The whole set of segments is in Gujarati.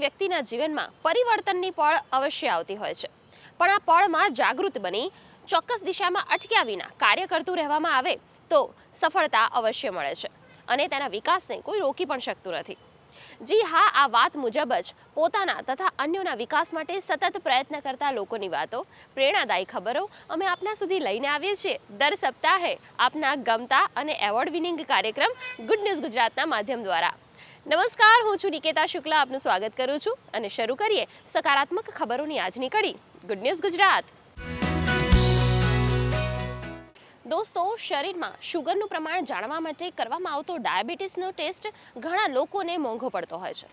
વ્યક્તિના જીવનમાં પરિવર્તનની પળ અવશ્ય આવતી હોય છે, પણ આ પળમાં જાગૃત બની ચોક્કસ દિશામાં અટક્યા વિના કાર્ય કરતું રહેવામાં આવે તો સફળતા અવશ્ય મળે છે અને તેના વિકાસને કોઈ રોકી પણ શકતું નથી. જી હા, આ વાત મુજબ જ પોતાના તથા અન્યોના વિકાસ માટે સતત પ્રયત્ન કરતા લોકોની વાતો, પ્રેરણાદાયી ખબરો અમે આપના સુધી લઈને આવીએ છીએ દર સપ્તાહે આપના ગમતા અને એવોર્ડ વિનિંગ કાર્યક્રમ ગુડ ન્યૂઝ ગુજરાતના માધ્યમ દ્વારા. નમસ્કાર, હું છું નિકેતા શુક્લા, આપનું સ્વાગત કરું છું અને શરૂ કરીએ સકારાત્મક ખબરોની આજની કડી ગુડ ન્યૂઝ ગુજરાત. દોસ્તો, શરીરમાં શુગરનું પ્રમાણ જાણવા માટે કરવામાં આવતો ડાયાબિટીસનો ટેસ્ટ ઘણા લોકોને મોંઘો પડતો હોય છે,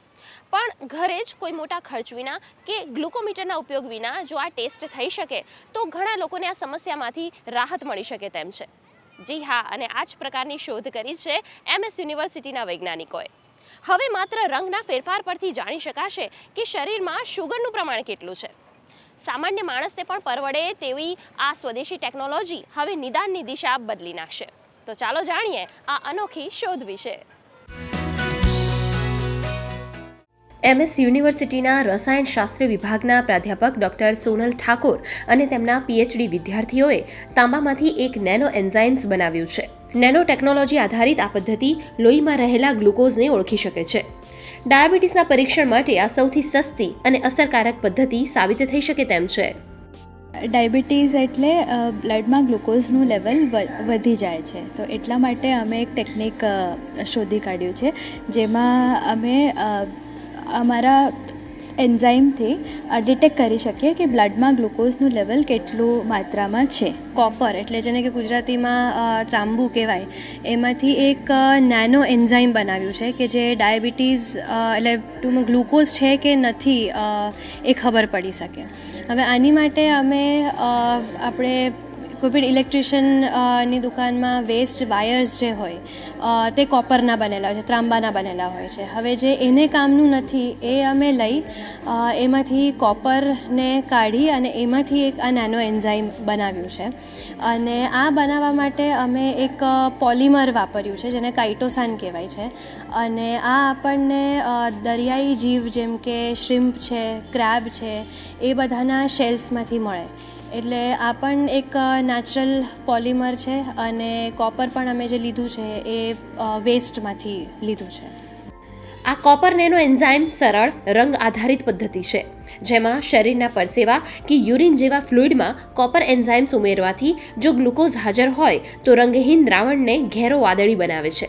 પણ ઘરે જ કોઈ મોટા ખર્ચ વિના કે ગ્લુકોમીટરના ઉપયોગ વિના જો આ ટેસ્ટ થઈ શકે તો ઘણા લોકોને આ સમસ્યામાંથી રાહત મળી શકે તેમ છે. જી હા, અને આ જ પ્રકારની શોધ કરી છે MS યુનિવર્સિટીના વૈજ્ઞાનિકોએ. હવે માત્ર રંગના ફેરફાર પરથી જાણી શકાશે કે શરીરમાં શુગરનું પ્રમાણ કેટલું છે. સામાન્ય માણસને પણ પરવડે તેવી આ સ્વદેશી ટેકનોલોજી હવે નિદાનની દિશા બદલી નાખશે. તો ચાલો જાણીએ આ અનોખી શોધ વિશે. MS યુનિવર્સિટીના રસાયણશાસ્ત્ર વિભાગના પ્રાધ્યાપક ડૉક્ટર સોનલ ઠાકોર અને તેમના PhD વિદ્યાર્થીઓએ તાંબામાંથી એક નેનો એન્ઝાઇમ્સ બનાવ્યું છે. નેનો ટેકનોલોજી આધારિત આ પદ્ધતિ લોહીમાં રહેલા ગ્લુકોઝને ઓળખી શકે છે. ડાયાબિટીસના પરીક્ષણ માટે આ સૌથી સસ્તી અને અસરકારક પદ્ધતિ સાબિત થઈ શકે તેમ છે. ડાયાબિટીસ એટલે બ્લડમાં ગ્લુકોઝનું લેવલ વધી જાય છે, તો એટલા માટે અમે એક ટેકનિક શોધી કાઢ્યું છે, જેમાં અમે અમારા એન્ઝાઇમથી ડિટેક્ટ કરી શકીએ કે બ્લડમાં ગ્લુકોઝનું લેવલ કેટલું માત્રામાં છે. કોપર એટલે જેને કે ગુજરાતીમાં ત્રાંબુ કહેવાય, એમાંથી એક નેનો એન્ઝાઇમ બનાવ્યું છે કે જે ડાયાબિટીસ એટલે ટૂંકમાં ગ્લુકોઝ છે કે નથી એ ખબર પડી શકે. હવે આની માટે અમે આપણે કોઈ પણ ઇલેક્ટ્રિશિયનની દુકાનમાં વેસ્ટ વાયર્સ જે હોય તે કોપરના બનેલા હોય છે, ત્રાંબાના બનેલા હોય છે. હવે જે એને કામનું નથી એ અમે લઈ એમાંથી કોપરને કાઢી અને એમાંથી એક આ નેનો એન્ઝાઇમ બનાવ્યું છે. અને આ બનાવવા માટે અમે એક પોલિમર વાપર્યું છે જેને કાઇટોસાન કહેવાય છે. અને આ આપણને દરિયાઈ જીવ જેમ કે શ્રિમ્પ છે, ક્રેબ છે, એ બધાના શેલ્સમાંથી મળે. એટલે આ પણ એક નેચરલ પોલિમર છે અને કોપર પણ અમે જે લીધું છે એ વેસ્ટમાંથી લીધું છે. આ કોપર નેનો એન્ઝાઇમ સરળ રંગ આધારિત પદ્ધતિ છે, જેમાં શરીરના પરસેવા કે યુરિન જેવા ફ્લુઇડમાં કોપર એન્ઝાઇમ્સ ઉમેરવાથી જો ગ્લુકોઝ હાજર હોય તો રંગહીન દ્રાવણને ઘેરો વાદળી બનાવે છે.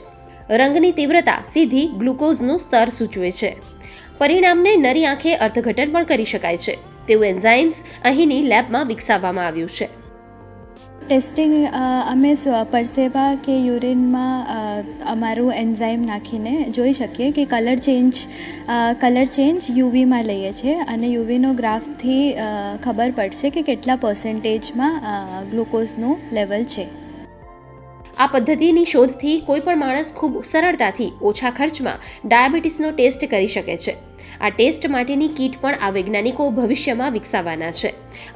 રંગની તીવ્રતા સીધી ગ્લુકોઝનું સ્તર સૂચવે છે. પરિણામને નરી આંખે અર્થઘટન પણ કરી શકાય છે તેવું એન્ઝાઇમ્સ અહીંની લેબમાં વિકસાવવામાં આવ્યું છે. ટેસ્ટિંગ અમે પરસેવા કે યુરિનમાં અમારું એન્ઝાઇમ નાખીને જોઈ શકીએ કે કલર ચેન્જ યુવીમાં લઈએ છીએ અને યુવીનો ગ્રાફથી ખબર પડશે કે કેટલા પર્સન્ટેજમાં ગ્લુકોઝનું લેવલ છે. આ પદ્ધતિની શોધથી કોઈ પણ માણસ ખૂબ સરળતાથી ઓછા ખર્ચમાં ડાયાબિટીસનો ટેસ્ટ કરી શકે છે. આ ટેસ્ટ માટેની કીટ પણ આ વૈજ્ઞાનિકો ભવિષ્યમાં વિકસાવવાના છે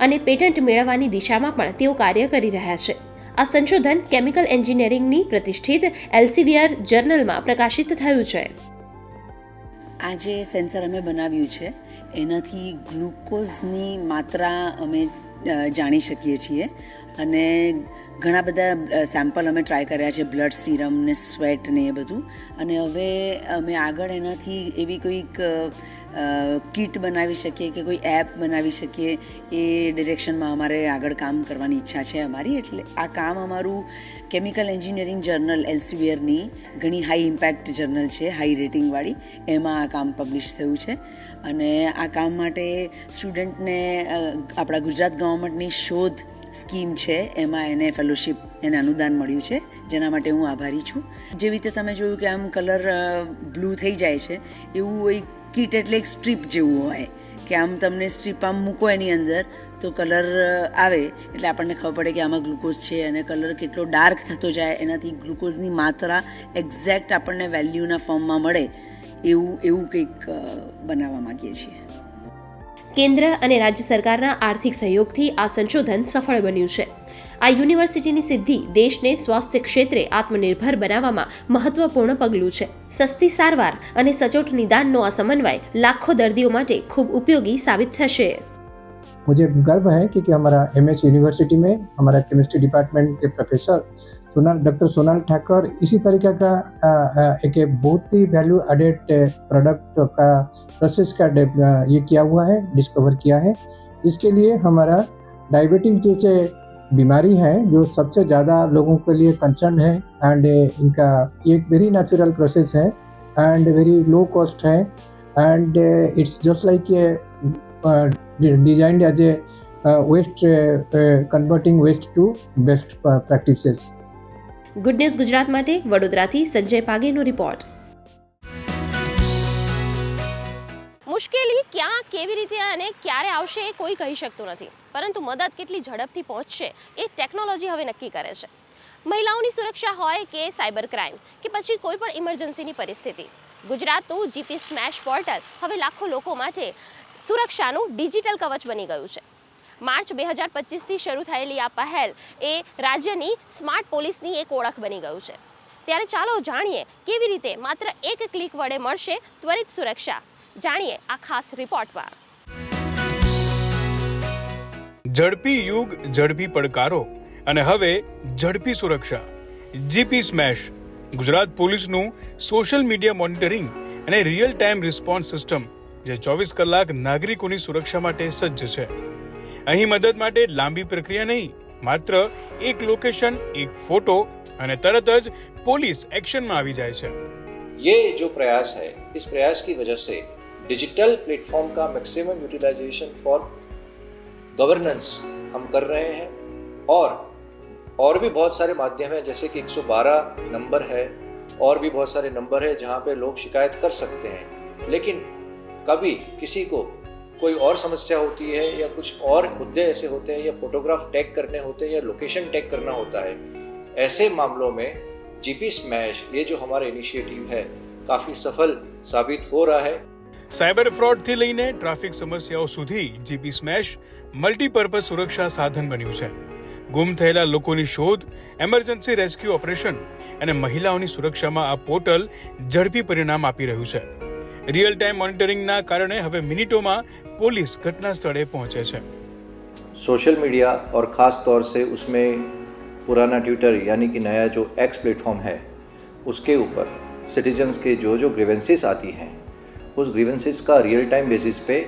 અને પેટન્ટ મેળવવાની દિશામાં પણ તેઓ કાર્ય કરી રહ્યા છે. આ સંશોધન કેમિકલ એન્જિનિયરિંગની પ્રતિષ્ઠિત એલ્સેવિયર જર્નલમાં પ્રકાશિત થયું છે. આ જે સેન્સર અમે બનાવ્યું છે એનાથી ગ્લુકોઝની માત્રા અમે જાણી શકીએ છીએ અને ઘણા બધા સેમ્પલ અમે ટ્રાય કર્યા છે, બ્લડ સીરમ ને સ્વેટ ને એ બધું. અને હવે અમે આગળ એનાથી એવી કોઈક કીટ બનાવી શકીએ કે કોઈ એપ બનાવી શકીએ, એ ડિરેક્શનમાં અમારે આગળ કામ કરવાની ઈચ્છા છે અમારી. એટલે આ કામ અમારું કેમિકલ એન્જિનિયરિંગ જર્નલ એલ્સેવિયરની ઘણી હાઈ ઇમ્પેક્ટ જર્નલ છે, હાઈ રેટિંગવાળી, એમાં આ કામ પબ્લિશ થયું છે. અને આ કામ માટે સ્ટુડન્ટને આપણા ગુજરાત ગવર્મેન્ટની શોધ સ્કીમ છે એમાં એને ફેલોશિપ, એને અનુદાન મળ્યું છે, જેના માટે હું આભારી છું. જેવી રીતે તમે જોયું કે આમ કલર બ્લુ થઈ જાય છે, એવું એક કીટ એટલે એક સ્ટ્રીપ જેવું હોય કે આમ તમને સ્ટ્રીપ આમ મૂકો એની અંદર તો કલર આવે એટલે આપણને ખબર પડે કે આમાં ગ્લુકોઝ છે. અને કલર કેટલો ડાર્ક થતો જાય એનાથી ગ્લુકોઝની માત્રા એક્ઝેક્ટ આપણને વેલ્યુના ફોર્મમાં મળે એવું કંઈક બનાવવા માગીએ છીએ. કેન્દ્ર અને રાજ્ય સરકારના આર્થિક સહયોગથી આ સંશોધન સફળ બન્યું છે. આ યુનિવર્સિટીની સિદ્ધિ દેશને સ્વાસ્થ્ય ક્ષેત્રે આત્મનિર્ભર બનાવવામાં મહત્વપૂર્ણ પગલું છે. સસ્તી સારવાર અને સચોટ નિદાનનો આ સમન્વય લાખો દર્દીઓ માટે ખૂબ ઉપયોગી સાબિત થશે. मुझे गर्व है कि हमारा एमएस यूनिवर्सिटी में हमारा केमिस्ट्री डिपार्टमेंट के प्रोफेसर डॉक्टर सोनाल ठाकर इसी तरीके का एक बहुत ही वैल्यू एडेड प्रोडक्ट का प्रोसेस का ये किया हुआ है, डिस्कवर किया है. इसके लिए हमारा डायबिटीज जैसे बीमारी है जो सबसे ज़्यादा लोगों के लिए कंसर्न है एंड इनका एक वेरी नेचुरल प्रोसेस है एंड वेरी लो कॉस्ट है and it's just like a designed as a waste converting waste to best practices. Good news Gujarat માટે વડોદરાથી સંજય પાગેનો રિપોર્ટ. મુશ્કેલી ક્યાં, કેવી રીતે અને ક્યારે આવશે એ કોઈ કહી શકતું નથી, પરંતુ મદદ કેટલી ઝડપથી પહોંચશે એ ટેકનોલોજી હવે નક્કી કરે છે. મહિલાઓની સુરક્ષા હોય કે સાયબર ક્રાઇમ કે પછી કોઈ પણ ઇમરજન્સીની પરિસ્થિતિ, ગુજરાતનું જીપી સ્મેશ પોર્ટલ હવે લાખો લોકો માટે સુરક્ષાનું ડિજિટલ કવચ બની ગયું છે. માર્ચ 2025થી શરૂ થયેલી આ પહેલ એ રાજ્યની સ્માર્ટ પોલીસની એક ઓળખ બની ગયું છે. ત્યારે ચાલો જાણીએ કેવી રીતે માત્ર એક ક્લિક વડે મળશે ત્વરિત સુરક્ષા. જાણીએ આ ખાસ રિપોર્ટમાં. ઝડપી યુગ, ઝડપી પડકારો અને હવે ઝડપી સુરક્ષા. જીપી સ્મેશ ગુજરાત પોલીસનું સોશિયલ મીડિયા મોનિટરિંગ અને રિયલ ટાઈમ રિસ્પોન્સ સિસ્ટમ જે 24 કલાક નાગરિકોની સુરક્ષા માટે સજ્જ છે. અહીં મદદ માટે લાંબી પ્રક્રિયા નહીં, માત્ર એક લોકેશન, એક ફોટો અને તરત જ પોલીસ એક્શનમાં આવી જાય છે. ये जो प्रयास है, इस प्रयास की वजह से डिजिटल प्लेटफॉर्म का मैक्सिमम यूटिलाइजेशन फॉर गवर्नेंस हम कर रहे हैं और भी बहुत सारे माध्यम हैं, जैसे कि 112 नंबर है और भी बहुत सारे नंबर है जहाँ पे लोग शिकायत कर सकते हैं. लेकिन कभी किसी को कोई और समस्या होती है या कुछ और मुद्दे ऐसे होते हैं या फोटोग्राफ टैग करने होते हैं या लोकेशन टैग करना होता है, ऐसे मामलों में जीपी स्मैश ये जो हमारा इनिशिएटिव है काफ़ी सफल साबित हो रहा है. સાયબર ફ્રોડથી લઈને ટ્રાફિક સમસ્યાઓ સુધી જીપી સ્મેશ મલ્ટીપર્પઝ સુરક્ષા સાધન બન્યું છે. ગુમ થયેલા લોકોની શોધ, એમરજન્સી રેસ્ક્યુ ઓપરેશન અને મહિલાઓની સુરક્ષામાં આ પોર્ટલ ઝડપી પરિણામ આપી રહ્યું છે. रियल टाइम मॉनिटरिंग ना कारणे हवे मिनिटों में पुलिस घटना स्थले पहुंचे छे. सोशल मीडिया और ख़ास तौर से उसमें पुराना ट्विटर यानी कि नया जो एक्स प्लेटफॉर्म है उसके ऊपर सिटीजन्स के जो ग्रीवेंसेस आती हैं उस ग्रीवेंसेस का रियल टाइम बेसिस पे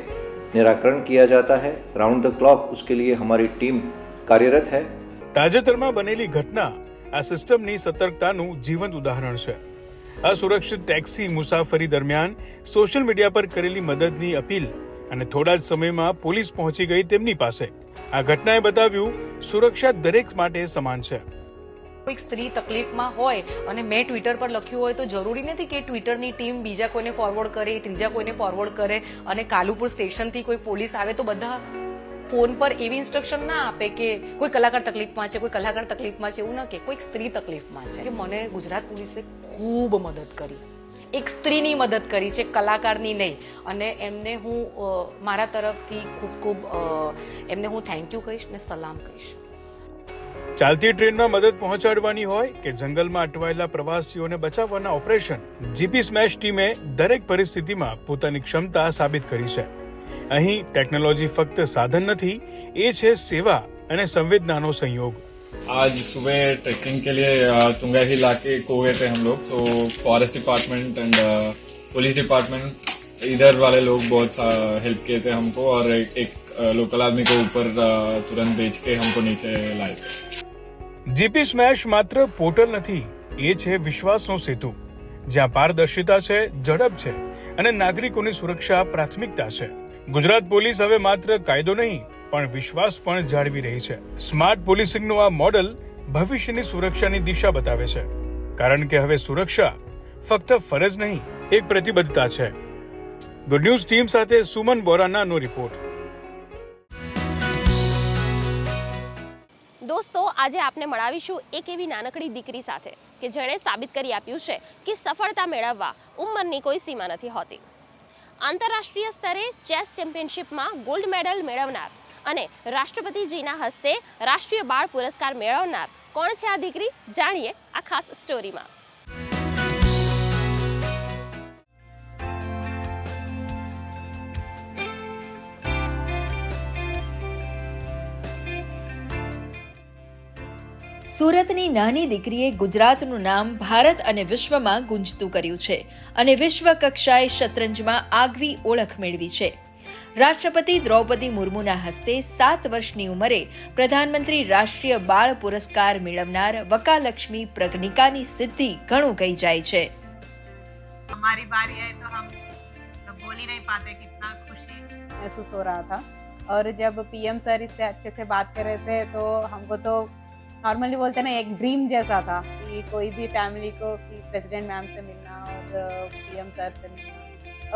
निराकरण किया जाता है. राउंड द क्लॉक उसके लिए हमारी टीम कार्यरत है. ताजेतરમાં બનેલી ઘટના આ સિસ્ટમની સતર્કતાનું જીવંત ઉદાહરણ છે. असुरक्षित टैक्सी मुसाफरी दरमियान सोशल मीडिया पर करेली मददनी अपील અને થોડા જ સમયમાં પોલીસ પહોંચી ગઈ તેમની પાસે. આ ઘટનાએ બતાવ્યું સુરક્ષા દરેક માટે સમાન છે. કોઈક સ્ત્રી તકલીફમાં હોય અને મેં ટ્વિટર પર લખ્યું હોય તો જરૂરી નથી કે ટ્વિટરની ટીમ બીજા કોઈને ફોરવર્ડ કરે, ત્રીજા કોઈને ફોરવર્ડ કરે અને કાલુપુર સ્ટેશનથી કોઈ પોલીસ આવે તો બધા ફોન પર એવી ઇન્સ્ટ્રક્શન ના આપે કે કોઈ કલાકાર તકલીફમાં છે, કોઈ કલાકાર તકલીફમાં છે, એવું ના કે કોઈક સ્ત્રી તકલીફમાં છે. કે મને ગુજરાત પોલીસે ખૂબ મદદ કરી, એક સ્ત્રીની મદદ કરી છે, કલાકારની નહીં. અને એમને હું મારા તરફથી ખૂબ એમને હું થેન્ક યુ કહીશ ને સલામ કહીશ. ચાલતી ટ્રેનમાં મદદ પહોંચાડવાની હોય કે જંગલમાં અટવાયેલા પ્રવાસીઓને બચાવવાના ઓપરેશન, જીપી સ્મેશ ટીમે દરેક પરિસ્થિતિમાં પોતાની ક્ષમતા સાબિત કરી છે. અહીં ટેકનોલોજી ફક્ત સાધન નથી, એ છે સેવા અને સંવેदनाનો संयोग. आज सुबह ट्रैकिंग के लिए तुंगा हिल आके को गए थे हम लोग, तो forest department and police department इधर वाले लोग बहुत हेल्प किए थे हमको और एक लोकल आदमी को ऊपर तुरंत भेज के हमको नीचे लाए थे. જીપી સ્મેશ માત્ર પોર્ટલ નથી, એ છે વિશ્વાસનો સેતુ, જ્યાં પારદર્શિતા છે, ઝડપ છે અને નાગરિકોની સુરક્ષા પ્રાથમિકતા છે. ગુજરાત પોલીસ હવે માત્ર કાયદો નહીં પણ વિશ્વાસ પણ જાળવી રહી છે. સ્માર્ટ પોલીસિંગનું આ મોડલ ભવિષ્યની સુરક્ષાની દિશા બતાવે છે, કારણ કે હવે સુરક્ષા ફક્ત ફરજ નહીં, એક પ્રતિબદ્ધતા છે. ગુડ ન્યૂઝ ટીમ સાથે સુમન બોરાનાનો રિપોર્ટ. દોસ્તો, આજે આપને મળાવીશું એક એવી નાનકડી દીકરી સાથે કે જેણે સાબિત કરી આપ્યું છે કે સફળતા મેળવવા ઉંમરની કોઈ સીમા નથી હોતી. આંતરરાષ્ટ્રીય સ્તરે ચેસ ચેમ્પિયનશિપમાં ગોલ્ડ મેડલ મેળવનાર અને રાષ્ટ્રપતિજીના હસ્તે રાષ્ટ્રીય બાળ પુરસ્કાર મેળવનાર કોણ છે આ દીકરી? જાણીએ આ ખાસ સ્ટોરીમાં. સુરતની નાની દીકરીએ ગુજરાતનું નામ ભારત અને વિશ્વમાં ગુંજતું કર્યું છે અને વિશ્વ કક્ષાએ શતરંજમાં આગવી ઓળખ મેળવી છે. રાષ્ટ્રપતિ દ્રૌપદી મુર્મુના હસ્તે 7 વર્ષની ઉંમરે પ્રધાનમંત્રી રાષ્ટ્રીય બાળ પુરસ્કાર મેળવનાર વકાલક્ષ્મી પ્રજ્ઞિકાની સિદ્ધિ ઘણું કહી જાય છે. हमारी बारी है तो हम बोल ही नहीं पाते कितना खुशी महसूस हो रहा था. और जब पीएम सर इससे अच्छे से बात कर रहे थे तो हमको तो नॉर्मली बोलते ना एक ड्रीम जैसा था कि कोई भी फैमिली को कि प्रेसिडेंट मैम से मिलना और पीएम सर से मिलना.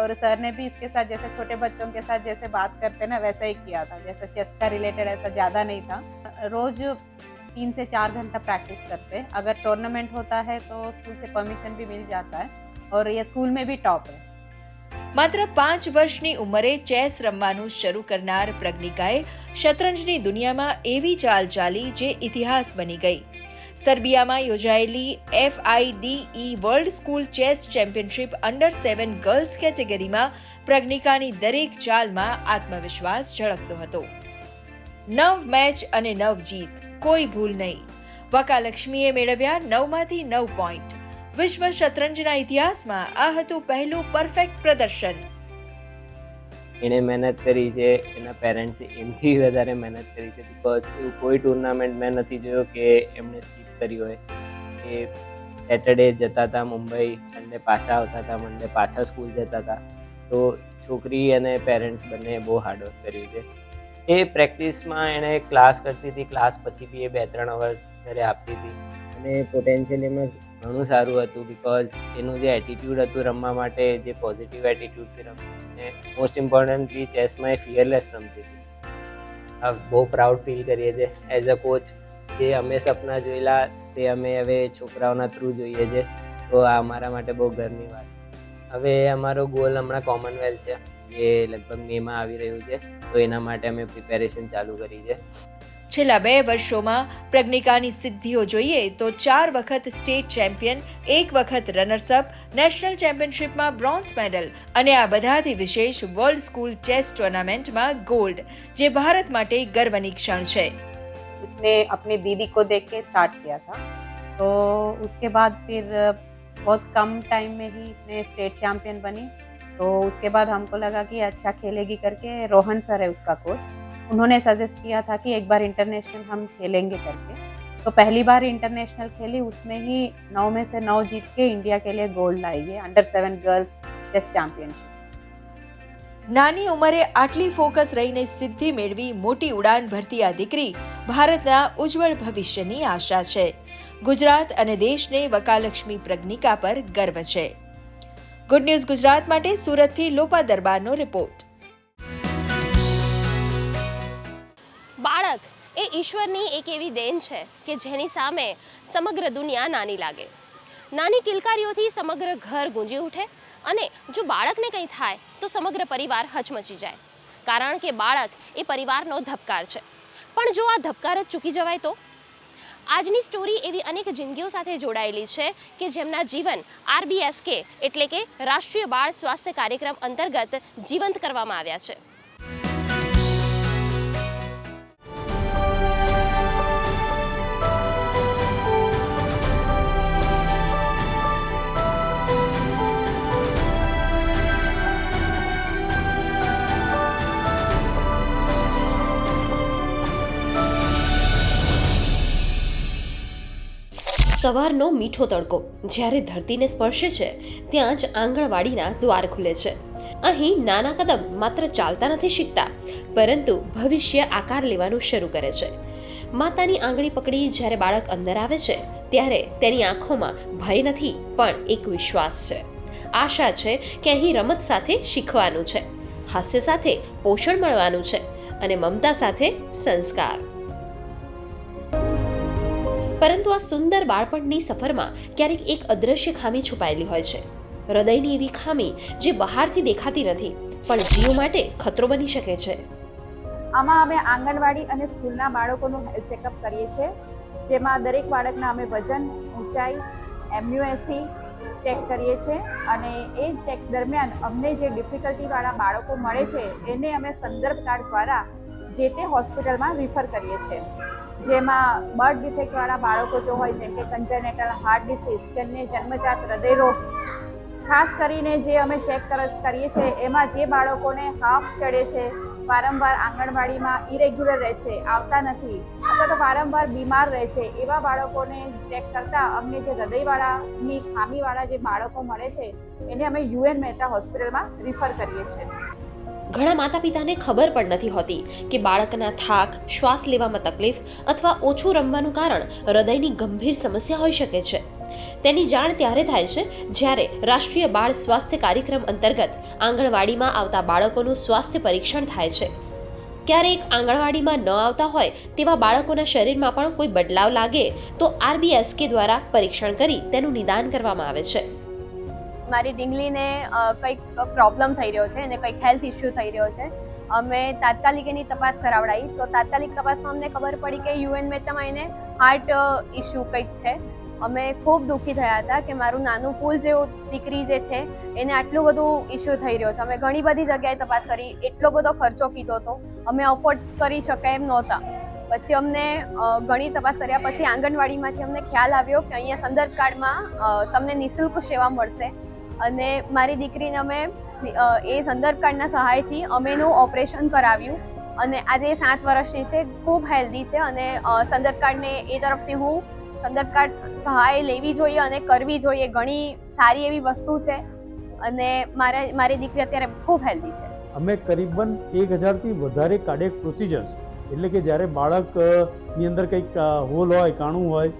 और सर ने भी इसके साथ जैसे छोटे बच्चों के साथ जैसे बात करते ना वैसा ही किया था. जैसे चेस का रिलेटेड ऐसा ज़्यादा नहीं था. रोज़ 3 से 4 घंटा प्रैक्टिस करते. अगर टूर्नामेंट होता है तो स्कूल से परमिशन भी मिल जाता है और ये स्कूल में भी टॉप है. માત્ર 5 વર્ષની ઉંમરે ચેસ રમવાનું શરૂ કરનાર પ્રજ્ઞિકાએ શતરંજની દુનિયામાં એવી ચાલ ચાલી જે ઇતિહાસ બની ગઈ. સર્બિયામાં યોજાયેલી FIDE world school chess championship under seven girls કેટેગરીમાં પ્રજ્ઞિકાની દરેક ચાલમાં આત્મવિશ્વાસ ઝળકતો હતો. 9 મેચ અને 9 જીત, કોઈ ભૂલ નહીં. વકાલક્ષ્મીએ મેળવ્યા 9માંથી 9 પોઈન્ટ. વિશ્વ શતરંજના ઇતિહાસમાં આ હતું પહેલું પરફેક્ટ પ્રદર્શન. એણે મહેનત કરી છે, એના પેરેન્ટ્સે એમથી વધારે મહેનત કરી છે. બિકોઝ એવું કોઈ ટુર્નામેન્ટ મેં નથી જોયો કે એમણે સ્કીપ કરી હોય. એ સેટરડે જતા હતા મુંબઈ, સન્ડે પાછા આવતા હતા, મંડે પાછા સ્કૂલ જતા હતા. તો છોકરી અને પેરેન્ટ્સ બંને બહુ હાર્ડવર્ક કર્યું છે. એ પ્રેક્ટિસમાં એણે ક્લાસ કરતી હતી, ક્લાસ પછી બી એ 2-3 અવર્સ ઘરે આપતી હતી અને પોટેન્શિયલ એમાં ઘણું સારું હતું. બિકોઝ એનું જે એટીટ્યૂડ હતું રમવા માટે, જે પોઝિટિવ એટીટ્યૂડથી રમતી અને મોસ્ટ ઇમ્પોર્ટન્ટલી ચેસમાં એ ફિયરલેસ રમતી હતી. આ બહુ પ્રાઉડ ફીલ કરીએ છીએ એઝ અ કોચ. જે અમે સપના જોયેલા તે અમે હવે છોકરાઓના થ્રુ જોઈએ છે. તો આ અમારા માટે બહુ ગર્વની વાત. હવે અમારો ગોલ હમણાં કોમનવેલ્થ છે, જે લગભગ મેમાં આવી રહ્યું છે. તો એના માટે અમે પ્રિપેરેશન ચાલુ કરી છે. છેલ્લા 2 વર્ષોમાં પ્રજ્ઞિકાની સિદ્ધિઓ જોઈએ તો 4 વખત સ્ટેટ ચેમ્પિયન, 1 વખત રનર્સઅપ, નેશનલ ચેમ્પિયનશિપમાં બ્રોન્ઝ મેડલ અને આ બધાથી વિશેષ વર્લ્ડ સ્કૂલ ચેસ ટુર્નામેન્ટમાં ગોલ્ડ, જે ભારત માટે ગર્વની ક્ષણ છે. उसने अपनी दीदी को देख के स्टार्ट किया था. तो उसके बाद फिर बहुत कम टाइम में ही इसने स्टेट चैम्पियन बनी. तो उसके बाद हमको लगा कि अच्छा खेलेगी करके. रोहन सर है उसका कोच, उन्होंने सजेस्ट किया था कि एक बार इंटरनेशनल हम खेलेंगे करके. तो पहली बार इंटरनेशनल खेली, उसमें ही 9 में से 9 जीत के इंडिया के लिए गोल्ड लाई है अंडर-7 गर्ल्स चेस चैम्पियनशिप. નાની ઉંમરે આટલી ફોકસ રહીને સિદ્ધિ મેળવી મોટી ઉડાન ભરતી આ દીકરી ભારતના ઉજ્જવળ ભવિષ્યની આશા છે. ગુજરાત અને દેશને વકાલક્ષ્મી પ્રજ્ઞિકા પર ગર્વ છે. ગુડ ન્યૂઝ ગુજરાત માટે સુરતથી લોપા દરબારનો રિપોર્ટ. બાળક એ ઈશ્વરની એક એવી દેન છે કે જેની સામે સમગ્ર દુનિયા નાની લાગે. નાની કિલકારીઓથી સમગ્ર ઘર ગુંજી ઉઠે અને જો બાળકને કંઈ થાય તો સમગ્ર પરિવાર હચમચી જાય. કારણ કે બાળક એ પરિવારનો ધબકાર છે. પણ જો આ ધબકાર જ ચૂકી જવાય તો? આજની સ્ટોરી એવી અનેક જિંદગીઓ સાથે જોડાયેલી છે કે જેમના જીવન RBSK એટલે કે રાષ્ટ્રીય બાળ સ્વાસ્થ્ય કાર્યક્રમ અંતર્ગત જીવંત કરવામાં આવ્યા છે. સવારનો મીઠો તડકો જ્યારે ધરતીને સ્પર્શે છે ત્યાં જ આંગણવાડીના દ્વાર ખુલે છે. અહીં નાના કદમ માત્ર ચાલતા નથી શીખતા, પરંતુ ભવિષ્ય આકાર લેવાનું શરૂ કરે છે. માતાની આંગળી પકડી જ્યારે બાળક અંદર આવે છે ત્યારે તેની આંખોમાં ભય નથી પણ એક વિશ્વાસ છે. આશા છે કે અહીં રમત સાથે શીખવાનું છે, હાસ્ય સાથે પોષણ મળવાનું છે અને મમતા સાથે સંસ્કાર. પરંતુ આ સુંદર બાળપણની સફરમાં ક્યારેક એક અદ્રશ્ય ખામી છુપાયેલી હોય છે. હૃદયની એવી ખામી જે બહારથી દેખાતી નથી પણ જીવ માટે ખતરો બની શકે છે. આમાં અમે આંગણવાડી અને સ્કૂલના બાળકોનું હેલ્થ ચેકઅપ કરીએ છીએ, જેમાં દરેક બાળકના અમે વજન, ઊંચાઈ, MUSC ચેક કરીએ છીએ અને એ ચેક દરમિયાન અમને જે ડિફિકલ્ટીવાળા બાળકો મળે છે એને અમે સંદર્ભ કાર્ડ દ્વારા જે તે હોસ્પિટલમાં રિફર કરીએ છીએ. જેમાં બર્થ ડિફેક્ટવાળા બાળકો જો હોય, જેમ કે કન્જેનેટલ હાર્ટ ડિસીઝ, જેમને જન્મજાત હૃદય રોગ, ખાસ કરીને જે અમે ચેક કરીએ છીએ એમાં જે બાળકોને હાફ ચડે છે, વારંવાર આંગણવાડીમાં ઇરેગ્યુલર રહે છે, આવતા નથી અથવા તો વારંવાર બીમાર રહે છે, એવા બાળકોને ચેક કરતા અમને જે હૃદયવાળાની ખામીવાળા જે બાળકો મળે છે એને અમે UN મહેતા હોસ્પિટલમાં રિફર કરીએ છીએ. ઘણા માતા પિતાને ખબર પણ નથી હોતી કે બાળકના થાક, શ્વાસ લેવામાં તકલીફ અથવા ઓછું રમવાનું કારણ હૃદયની ગંભીર સમસ્યા હોઈ શકે છે. તેની જાણ ત્યારે થાય છે જ્યારે રાષ્ટ્રીય બાળ સ્વાસ્થ્ય કાર્યક્રમ અંતર્ગત આંગણવાડીમાં આવતા બાળકોનું સ્વાસ્થ્ય પરીક્ષણ થાય છે. ક્યારેક આંગણવાડીમાં ન આવતા હોય તેવા બાળકોના શરીરમાં પણ કોઈ બદલાવ લાગે તો RBSK દ્વારા પરીક્ષણ કરી તેનું નિદાન કરવામાં આવે છે. મારી ઢીંગલીને કંઈક પ્રોબ્લેમ થઈ રહ્યો છે અને કંઈક હેલ્થ ઇસ્યુ થઈ રહ્યો છે. અમે તાત્કાલિક એની તપાસ કરાવડાવી તો તાત્કાલિક તપાસમાં અમને ખબર પડી કે UN મહેતામાં એને હાર્ટ ઇસ્યુ કંઈક છે. અમે ખૂબ દુઃખી થયા હતા કે મારું નાનું ફૂલ જેવું દીકરી જે છે એને આટલું બધું ઇસ્યુ થઈ રહ્યો છે. અમે ઘણી બધી જગ્યાએ તપાસ કરી, એટલો બધો ખર્ચો કીધો હતો, અમે અફોર્ડ કરી શકાય એમ નહોતા. પછી અમને ઘણી તપાસ કર્યા પછી આંગણવાડીમાંથી અમને ખ્યાલ આવ્યો કે અહીંયા સંદર્ભ કાર્ડમાં તમને નિઃશુલ્ક સેવા મળશે અને મારી દીકરીને અમે એ સંદર્ભ કાર્ડના સહાયથી અમે એનું ઓપરેશન કરાવ્યું અને આજે 7 વર્ષની છે, ખૂબ હેલ્ધી છે અને સંદર્ભ કાર્ડને એ તરફથી હું સંદર્ભ કાર્ડ સહાય લેવી જોઈએ અને કરવી જોઈએ. ઘણી સારી એવી વસ્તુ છે અને મારી દીકરી અત્યારે ખૂબ હેલ્ધી છે. અમે કરીબન 1000થી વધારે કાર્ડિયક પ્રોસિજર્સ, એટલે કે જ્યારે બાળકની અંદર કંઈક હોલ હોય, કાણું હોય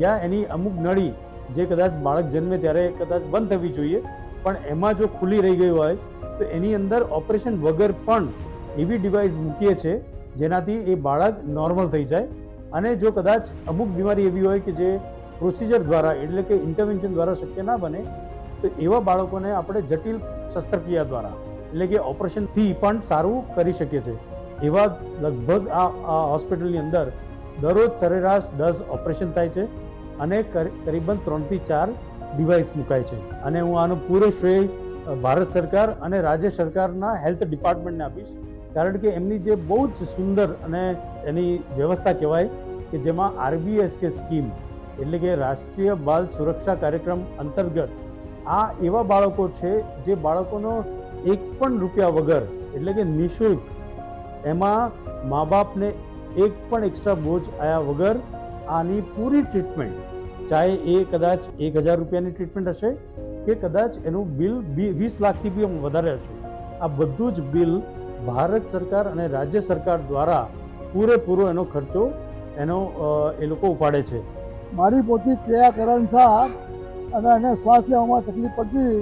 યા એની અમુક નળી જે કદાચ બાળક જન્મે ત્યારે કદાચ બંધ થવી જોઈએ પણ એમાં જો ખુલ્લી રહી ગઈ હોય તો એની અંદર ઓપરેશન વગર પણ એવી ડિવાઇસ મૂકીએ છીએ જેનાથી એ બાળક નોર્મલ થઈ જાય. અને જો કદાચ અમુક બીમારી એવી હોય કે જે પ્રોસિજર દ્વારા એટલે કે ઇન્ટરવેન્શન દ્વારા શક્ય ના બને તો એવા બાળકોને આપણે જટિલ શસ્ત્રક્રિયા દ્વારા એટલે કે ઓપરેશનથી પણ સારું કરી શકીએ છીએ. એવા લગભગ આ હોસ્પિટલની અંદર દરરોજ સરેરાશ 10 ઓપરેશન થાય છે અને કરીબન 3 થી 4 ડિવાઇસ મુકાય છે. અને હું આનો પૂરો શ્રેય ભારત સરકાર અને રાજ્ય સરકારના હેલ્થ ડિપાર્ટમેન્ટને આપીશ, કારણ કે એમની જે બહુ જ સુંદર અને એની વ્યવસ્થા કહેવાય કે જેમાં RBSK સ્કીમ એટલે કે રાષ્ટ્રીય બાલ સુરક્ષા કાર્યક્રમ અંતર્ગત આ એવા બાળકો છે જે બાળકોનો એક પણ રૂપિયા વગર એટલે કે નિઃશુલ્ક, એમાં મા બાપને એક પણ એક્સ્ટ્રા બોજ આવ્યા વગર આની પૂરી ટ્રીટમેન્ટ, ચાહે એ કદાચ 1000 રૂપિયાની ટ્રીટમેન્ટ હશે કે કદાચ એનું બિલ 20 લાખથી બી વધારે હશે, આ બધું જ બિલ ભારત સરકાર અને રાજ્ય સરકાર દ્વારા પૂરેપૂરો એનો ખર્ચો એનો એ લોકો ઉપાડે છે. મારી પોતી ક્રિયા કરણ શાહ અને એને શ્વાસ લેવામાં તકલીફ પડતી,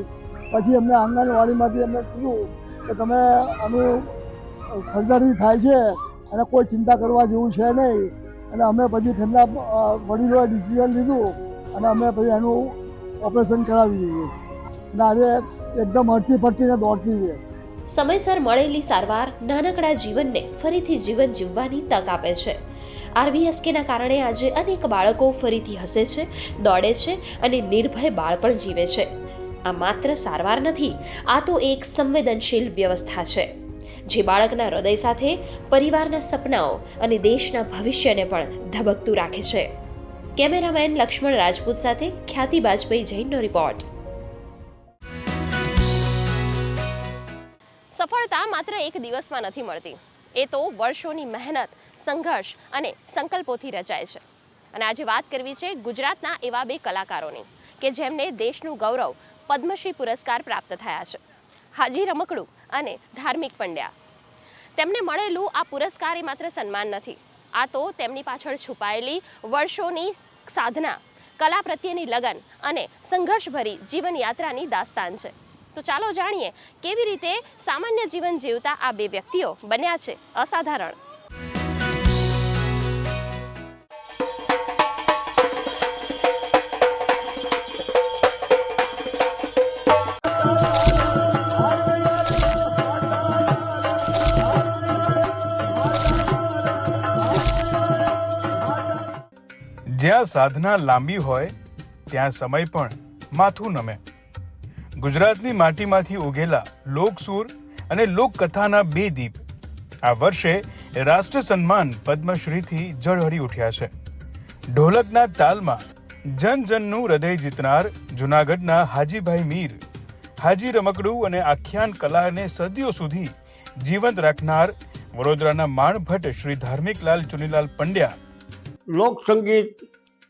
પછી અમને આંગણવાડીમાંથી અમને કીધું કે તમે આનું સર્જરી થાય છે અને કોઈ ચિંતા કરવા જેવું છે નહીં. અને અમે પછી તેમના વડીલોએ ડિસિઝન લીધું અને અમે પછી એનું ઓપરેશન કરાવી દઈએ અને આજે એકદમ હરતી ફરતીને દોડતી છે. સમયસર મળેલી સારવાર નાનકડા જીવનને ફરીથી જીવન જીવવાની તક આપે છે. RBSKના કારણે આજે અનેક બાળકો ફરીથી હસે છે, દોડે છે અને નિર્ભય બાળપણ જીવે છે. આ માત્ર સારવાર નથી, આ તો એક સંવેદનશીલ વ્યવસ્થા છે જે બાળકના હૃદય સાથે પરિવારના સપનાઓ અને દેશના ભવિષ્યને પણ ધબકતું રાખે છે. કેમેરામેન લક્ષ્મણ રાજપૂત સાથે ખ્યાતિ બાજપેયી જૈનનો રિપોર્ટ. સફળતા માત્ર એક દિવસમાં નથી મળતી, એ તો વર્ષોની મહેનત, સંઘર્ષ અને સંકલ્પોથી રચાય છે. અને આજે વાત કરવી છે ગુજરાતના એવા 2 કલાકારોની કે જેમને દેશનું ગૌરવ પદ્મશ્રી પુરસ્કાર પ્રાપ્ત થયા છે. હાજી રમકડું અને ધાર્મિક પંડ્યા. તેમને મળેલું આ પુરસ્કાર એ માત્ર સન્માન નથી, આ તો તેમની પાછળ છુપાયેલી વર્ષોની સાધના, કલા પ્રત્યેની લગન અને સંઘર્ષભરી જીવનયાત્રાની દાસ્તાન છે. તો ચાલો જાણીએ કેવી રીતે સામાન્ય જીવન જીવતા આ 2 વ્યક્તિઓ બન્યા છે અસાધારણ. જ્યાં સાધના લાંબી હોય ત્યાં સમય પણ માથું નમે. ગુજરાતની માટીમાંથી ઉગેલા લોકસુર અને લોકકથાના બે દીપ આ વર્ષે રાષ્ટ્ર સન્માન પદ્મશ્રીથી ઝળહળી ઉઠ્યા છે. ઢોલકના તાલમાં જન જનનું હૃદય જીતનાર જૂનાગઢના હાજીભાઈ મીર, હાજી રમકડું અને આખ્યાન કલાને સદીઓ સુધી જીવંત રાખનાર વડોદરાના માણભટ્ટ શ્રી ધાર્મિકલાલ ચુનીલાલ પંડ્યા.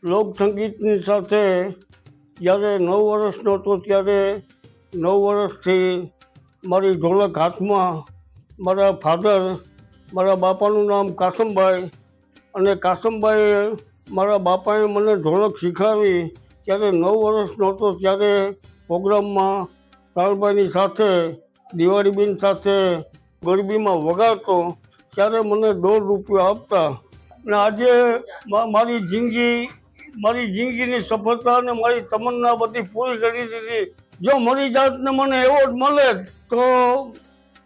લોકસંગીતની સાથે જ્યારે 9 વર્ષનો હતો ત્યારે 9 વર્ષથી મારી ઢોલક હાથમાં. મારા ફાધર, મારા બાપાનું નામ કાસમભાઈ, અને કાસમભાઈએ મારા બાપાએ મને ઢોલક શીખવાડી. ત્યારે 9 વર્ષનો હતો ત્યારે પ્રોગ્રામમાં તાલભાઈની સાથે, દિવાળીબેન સાથે ગરબીમાં વગાડતો ત્યારે મને ₹1.5 આપતા. અને આજે મારી જિંદગીની સફળતા અને મારી તમન્ના બધી પૂરી કરી દીધી. જો મારી જાતને મને એવોર્ડ મળે તો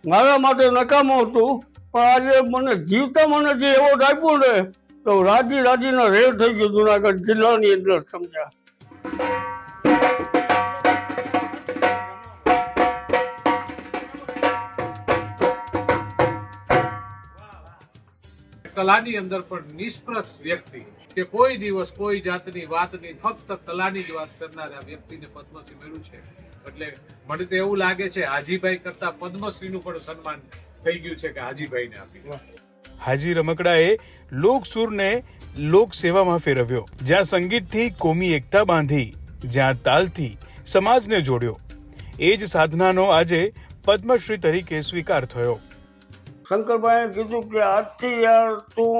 મારા માટે નકામું હતું, પણ આજે મને જીવતા મને જે એવોર્ડ આપ્યો ને તો રાજીના રેડ થઈ ગયું જુનાગઢ જિલ્લાની અંદર, સમજ્યા. કલાની અંદર પણ નિષ્પક્ષ વ્યક્તિ કે કોઈ દિવસ કોઈ જાતની વાત નહીં, ફક્ત કલાની જ વાત કરનારા વ્યક્તિને પદ્મશ્રી મળ્યું છે. એટલે મને તો એવું લાગે છે હાજીભાઈ કરતા પદ્મશ્રીનું પણ સન્માન થઈ ગયું છે કે હાજીભાઈને આપી. હાજી રમકડાએ લોકસુરને લોક સેવામાં ફેરવ્યો, જ્યાં સંગીતથી કોમી એકતા બાંધી, જ્યાં તાલથી સમાજને જોડ્યો. એ જ સાધનાનો આજે પદ્મશ્રી તરીકે સ્વીકાર થયો. શંકરભાઈએ કીધું કે આજથી યાર તું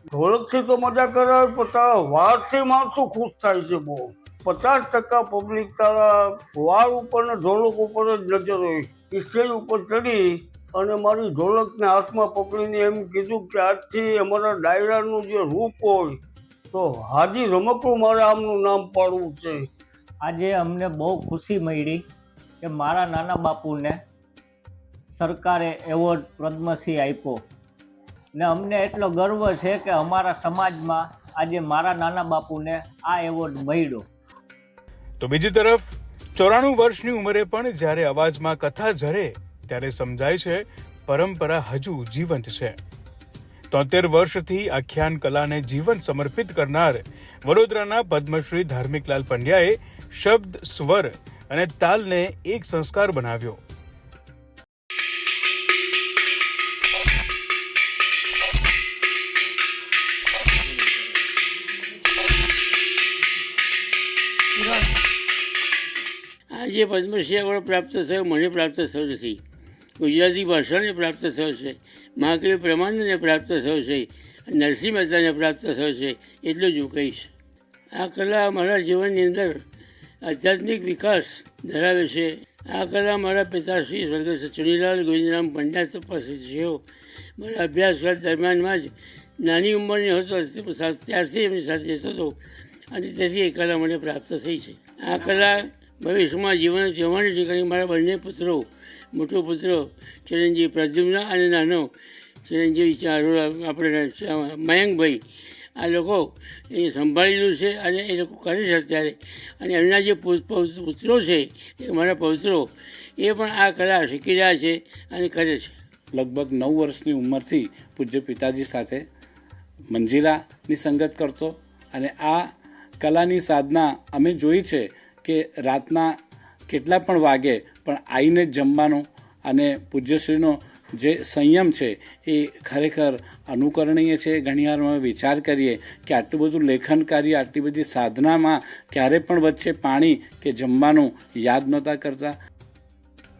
ઢોલકથી તો મજા કરાવે, પણ તારા વારથી માણસો ખુશ થાય છે બહુ. 50% પબ્લિક તારા વાર ઉપર ને ઢોલક ઉપર જ નજર હોય. સ્ટેજ ઉપર ચડી અને મારી ઢોલકને હાથમાં પકડીને એમ કીધું કે આજથી અમારા ડાયરાનું જે રૂપ હોય તો હાજી રમકડું મારે આમનું નામ પાડવું છે. આજે અમને બહુ ખુશી મળી કે મારા નાના બાપુને સરકારે એવોર્ડ પદ્મશ્રી આપ્યો ને અમને એટલો ગર્વ છે કે અમારા સમાજમાં આજે મારા નાના બાપુને આ એવોર્ડ મળ્યો. તો બીજી તરફ 94 વર્ષની ઉંમરે પણ જ્યારે અવાજમાં કથા ઝરે ત્યારે સમજાય છે પરંપરા હજુ જીવંત છે. 73 વર્ષથી આખ્યાન કલાને જીવન સમર્પિત કરનાર વડોદરાના પદ્મશ્રી ધાર્મિકલાલ પંડ્યાએ શબ્દ, સ્વર અને તાલને એક સંસ્કાર બનાવ્યો. આજે પદ્મશ્રી એવોર્ડ પ્રાપ્ત થયો મને પ્રાપ્ત થયો નથી. ગુજરાતી ભાષાને પ્રાપ્ત થયો છે, મહાકવિ પ્રમાણને પ્રાપ્ત થયો છે, નરસિંહ મહેતાને પ્રાપ્ત થયો છે. એટલું જ હું કહીશ. આ કલા મારા જીવનની અંદર આધ્યાત્મિક વિકાસ ધરાવે છે. આ કલા મારા પિતાશ્રી સ્વર્ગસ્થ ચુનીલાલ ગોવિંદરામ પંડ્યા તપાસી થયો. મારા અભ્યાસકાળ દરમિયાનમાં જ નાની ઉંમરની હતો ત્યારથી એમની સાથે હતો અને તેથી એ કલા મને પ્રાપ્ત થઈ છે. આ કલા ભવિષ્યમાં જીવન જવાની છે. કારણ કે મારા બંને પુત્રો, મોટો પુત્ર ચિરંજીવી પ્રદ્યુમ્ન અને નાનો ચિરંજીવી આપણે મયંકભાઈ, આ લોકો એ સંભાળેલું છે અને એ લોકો કરે છે અત્યારે. અને એમના જે પુત્રો છે એ મારા પૌત્રો એ પણ આ કલા શીખી રહ્યા છે અને કરે છે. લગભગ 9 વર્ષની ઉંમરથી પૂજ્ય પિતાજી સાથે મંજીરાની સંગત કરતો અને આ કલાની સાધના અમે જોઈ છે કે રાતના કેટલા પણ વાગે પણ આવીને જ જમવાનું અને પૂજ્યશ્રીનો જે સંયમ છે એ ખરેખર અનુકરણીય છે. ઘણીવાર અમે વિચાર કરીએ કે આટલું બધું લેખન કાર્ય, આટલી બધી સાધનામાં ક્યારે પણ વચ્ચે પાણી કે જમવાનું યાદ નહોતા કરતા.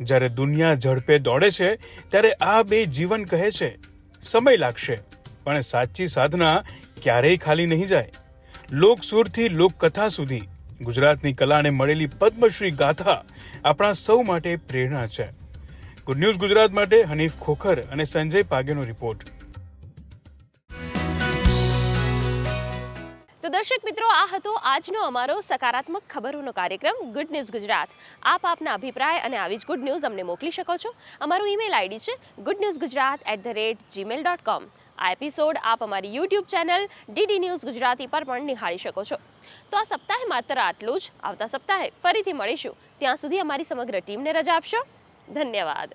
જ્યારે દુનિયા ઝડપે દોડે છે ત્યારે આ બે જીવન કહે છે સમય લાગશે, પણ સાચી સાધના ક્યારેય ખાલી નહીં જાય. લોકસુરથી લોકકથા સુધી ગુજરાતની કલાને મળેલી પદ્મશ્રી ગાથા આપણા સૌ માટે પ્રેરણા છે. ગુડ ન્યૂઝ ગુજરાત માટે હનીફ ખોખર અને સંજય પાગેનો રિપોર્ટ. તો દર્શક મિત્રો, આ હતો આજનો અમારો સકારાત્મક ખબરોનો કાર્યક્રમ ગુડ ન્યૂઝ ગુજરાત. આપ આપના અભિપ્રાય અને આવી જ ગુડ ન્યૂઝ અમને મોકલી શકો છો. અમારું ઈમેલ આઈડી છે goodnewsgujarat@gmail.com. આ એપિસોડ આપ અમારી YouTube channel DD news Gujarati પર પણ નિહાળી શકો છો. તો આ સપ્તાહે માત્ર આટલું જ. આવતા સપ્તાહે ફરીથી મળીશું. ત્યાં સુધી અમારી સમગ્ર ટીમને રજા આપશો. ધન્યવાદ.